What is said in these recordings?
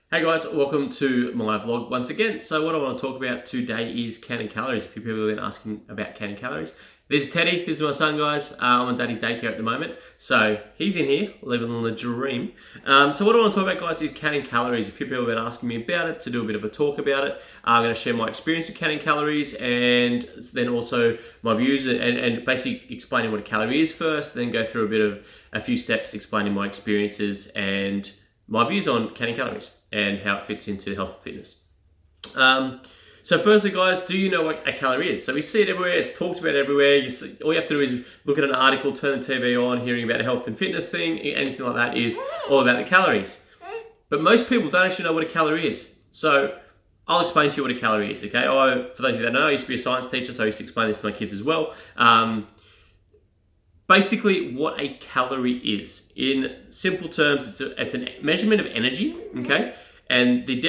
Hey guys, welcome to my vlog once again. So what I want to talk about today is counting calories. A few people have been asking about counting calories. This is Teddy, this is my son guys. I'm on daddy daycare at the moment. So he's in here, living on the dream. So what I want to talk about guys is counting calories. A few people have been asking me about it, to do a bit of a talk about it. I'm going to share my experience with counting calories and then also my views and basically explaining what a calorie is first, then go through a few steps explaining my experiences and my views on counting calories and how it fits into health and fitness. So firstly, guys, do you know what a calorie is? So we see it everywhere. It's talked about everywhere. All you have to do is look at an article, turn the TV on, hearing about a health and fitness thing, anything like that is all about the calories. But most people don't actually know what a calorie is. So I'll explain to you what a calorie is, okay? For those of you that know, I used to be a science teacher, so I used to explain this to my kids as well. Basically, what a calorie is, in simple terms, it's a measurement of energy, okay? And the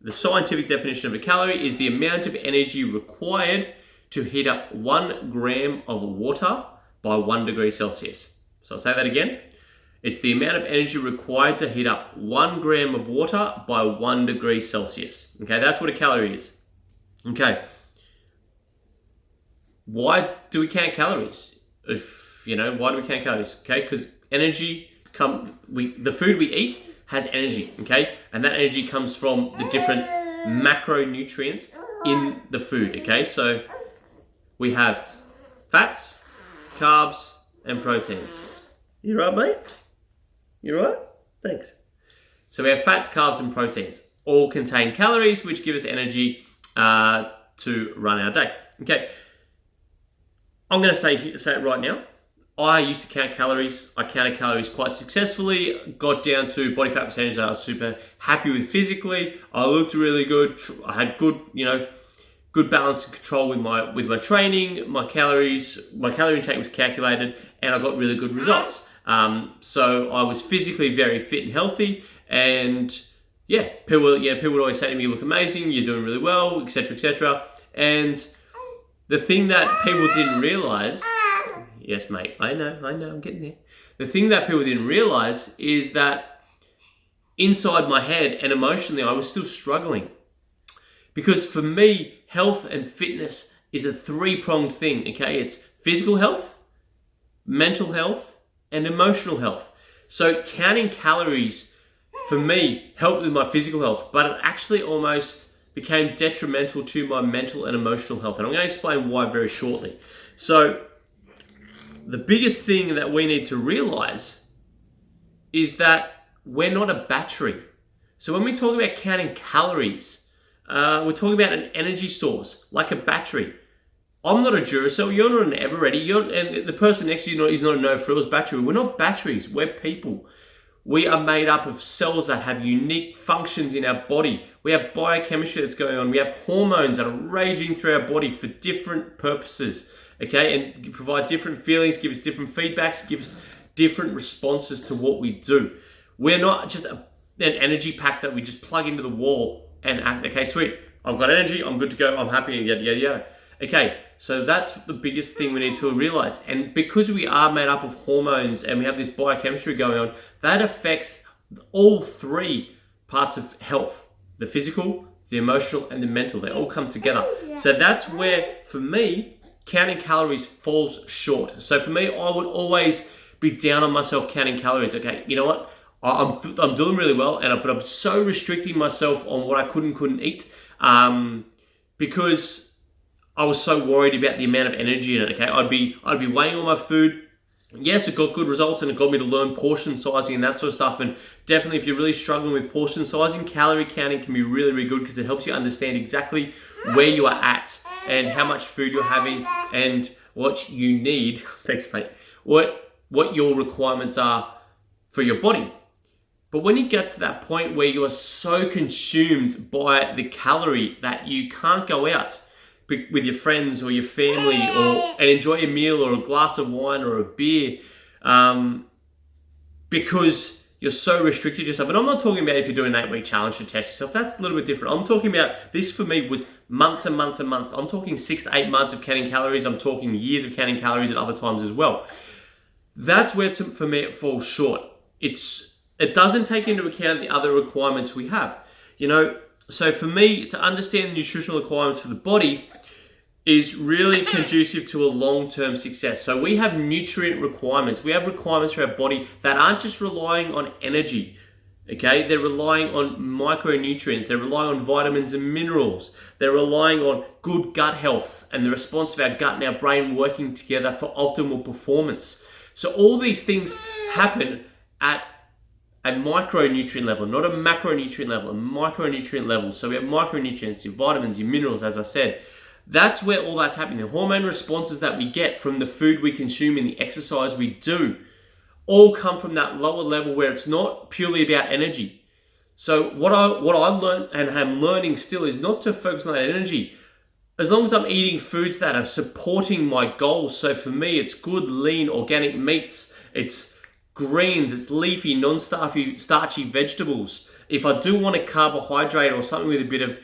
scientific definition of a calorie is the amount of energy required to heat up 1 gram of water by 1 degree Celsius. So I'll say that again. It's the amount of energy required to heat up 1 gram of water by 1 degree Celsius. Okay, that's what a calorie is. Okay. Why do we count calories? Why do we count calories? Okay, because the food we eat has energy, okay? And that energy comes from the different macronutrients in the food, okay? So we have fats, carbs, and proteins. You right, mate? You right? Thanks. So we have fats, carbs, and proteins. All contain calories, which give us energy to run our day. Okay. I'm going to say it right now. I used to count calories. I counted calories quite successfully. Got down to body fat percentage that I was super happy with physically. I looked really good. I had good balance and control with my training. My calorie intake was calculated, and I got really good results. So I was physically very fit and healthy. And people would always say to me, "You look amazing. You're doing really well," etc., etc. And the thing that people didn't realize, yes, mate, I know, I'm getting there. The thing that people didn't realize is that inside my head and emotionally, I was still struggling. Because for me, health and fitness is a 3-pronged thing, okay? It's physical health, mental health, and emotional health. So counting calories, for me, helped with my physical health, but it actually almost became detrimental to my mental and emotional health. And I'm going to explain why very shortly. So the biggest thing that we need to realize is that we're not a battery. So when we talk about counting calories, we're talking about an energy source, like a battery. I'm not a Duracell, you're not an Eveready, and the person next to you is not a no frills battery. We're not batteries, we're people. We are made up of cells that have unique functions in our body. We have biochemistry that's going on. We have hormones that are raging through our body for different purposes, okay? And provide different feelings, give us different feedbacks, give us different responses to what we do. We're not just an energy pack that we just plug into the wall and act, okay, sweet, I've got energy, I'm good to go, I'm happy, yada, yada, yada. Okay, so that's the biggest thing we need to realize. And because we are made up of hormones and we have this biochemistry going on, that affects all 3 parts of health: the physical, the emotional, and the mental. They all come together. So that's where, for me, counting calories falls short. So for me, I would always be down on myself counting calories. Okay, you know what? I'm doing really well, but I'm so restricting myself on what I couldn't eat because I was so worried about the amount of energy in it. Okay, I'd be weighing all my food. Yes, it got good results and it got me to learn portion sizing and that sort of stuff. And definitely, if you're really struggling with portion sizing, calorie counting can be really, really good because it helps you understand exactly where you are at and how much food you're having and what you need. Thanks, mate. What your requirements are for your body. But when you get to that point where you are so consumed by the calorie that you can't go out with your friends or your family and enjoy a meal or a glass of wine or a beer because you're so restricted yourself. And I'm not talking about if you're doing an 8-week challenge to test yourself. That's a little bit different. I'm talking about, this for me was months and months and months. I'm talking 6 to 8 months of counting calories. I'm talking years of counting calories at other times as well. That's where, for me, it falls short. It's it doesn't take into account the other requirements we have. So for me, to understand the nutritional requirements for the body is really conducive to a long-term success. So we have nutrient requirements. We have requirements for our body that aren't just relying on energy. Okay, they're relying on micronutrients, they're relying on vitamins and minerals, they're relying on good gut health and the response of our gut and our brain working together for optimal performance. So all these things happen at a micronutrient level, not a macronutrient level, a micronutrient level. So we have micronutrients, your vitamins, your minerals, as I said. That's where all that's happening. The hormone responses that we get from the food we consume and the exercise we do all come from that lower level where it's not purely about energy. So what I learned and am learning still is not to focus on that energy. As long as I'm eating foods that are supporting my goals. So for me, it's good, lean, organic meats. It's greens, it's leafy, non-starchy vegetables. If I do want a carbohydrate or something with a bit of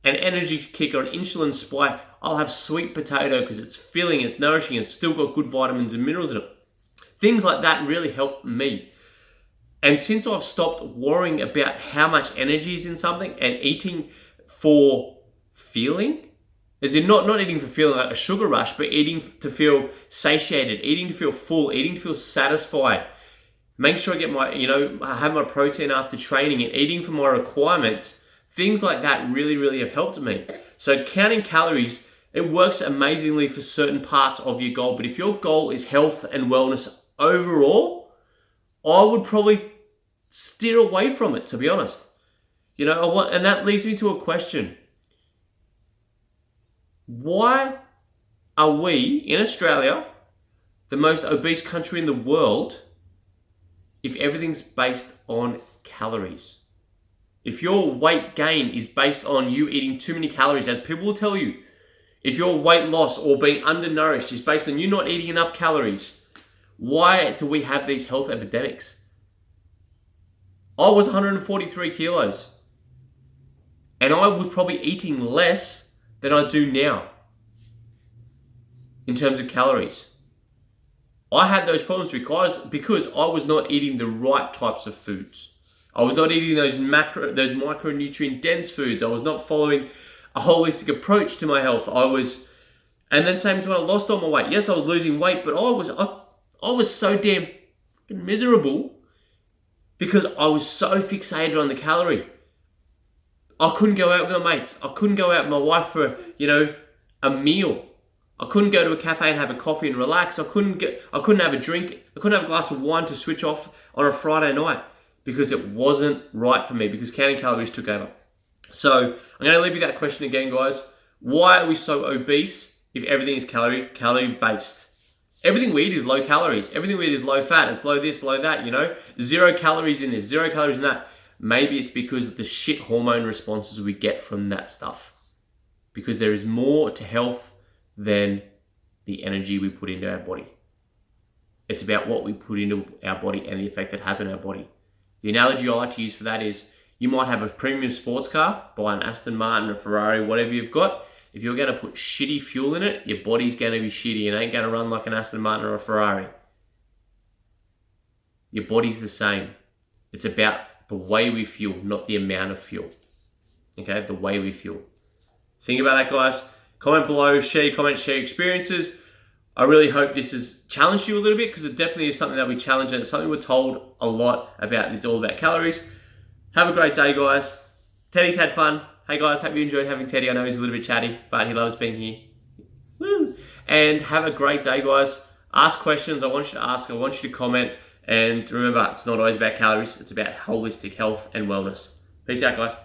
an energy kick or an insulin spike, I'll have sweet potato because it's filling, it's nourishing, it's still got good vitamins and minerals in it. Things like that really help me. And since I've stopped worrying about how much energy is in something and eating for feeling, as in not eating for feeling like a sugar rush, but eating to feel satiated, eating to feel full, eating to feel satisfied. Make sure I get I have my protein after training and eating for my requirements. Things like that really, really have helped me. So counting calories, it works amazingly for certain parts of your goal. But if your goal is health and wellness overall, I would probably steer away from it, to be honest. And that leads me to a question. Why are we, in Australia, the most obese country in the world, if everything's based on calories? If your weight gain is based on you eating too many calories, as people will tell you, if your weight loss or being undernourished is based on you not eating enough calories, why do we have these health epidemics? I was 143 kilos and I was probably eating less than I do now in terms of calories. I had those problems because I was not eating the right types of foods. I was not eating those micronutrient dense foods. I was not following a holistic approach to my health. And then same time I lost all my weight. Yes, I was losing weight, but I was so damn miserable because I was so fixated on the calorie. I couldn't go out with my mates. I couldn't go out with my wife for, a meal. I couldn't go to a cafe and have a coffee and relax. I couldn't have a drink. I couldn't have a glass of wine to switch off on a Friday night because it wasn't right for me, because counting calories took over. So I'm going to leave you that question again, guys. Why are we so obese if everything is calorie based? Everything we eat is low calories. Everything we eat is low fat. It's low this, low that, 0 calories in this, 0 calories in that. Maybe it's because of the shit hormone responses we get from that stuff. Because there is more to health than the energy we put into our body. It's about what we put into our body and the effect it has on our body. The analogy I like to use for that is you might have a premium sports car, buy an Aston Martin, a Ferrari, whatever you've got. If you're going to put shitty fuel in it, your body's going to be shitty and ain't going to run like an Aston Martin or a Ferrari. Your body's the same. It's about the way we fuel, not the amount of fuel. Okay, the way we fuel. Think about that, guys. Comment below, share your comments, share your experiences. I really hope this has challenged you a little bit, because it definitely is something that we challenge and it's something we're told a lot about. It's all about calories. Have a great day, guys. Teddy's had fun. Hey guys, hope you enjoyed having Teddy. I know he's a little bit chatty, but he loves being here. Woo! And have a great day, guys. Ask questions. I want you to ask. I want you to comment. And remember, it's not always about calories. It's about holistic health and wellness. Peace out, guys.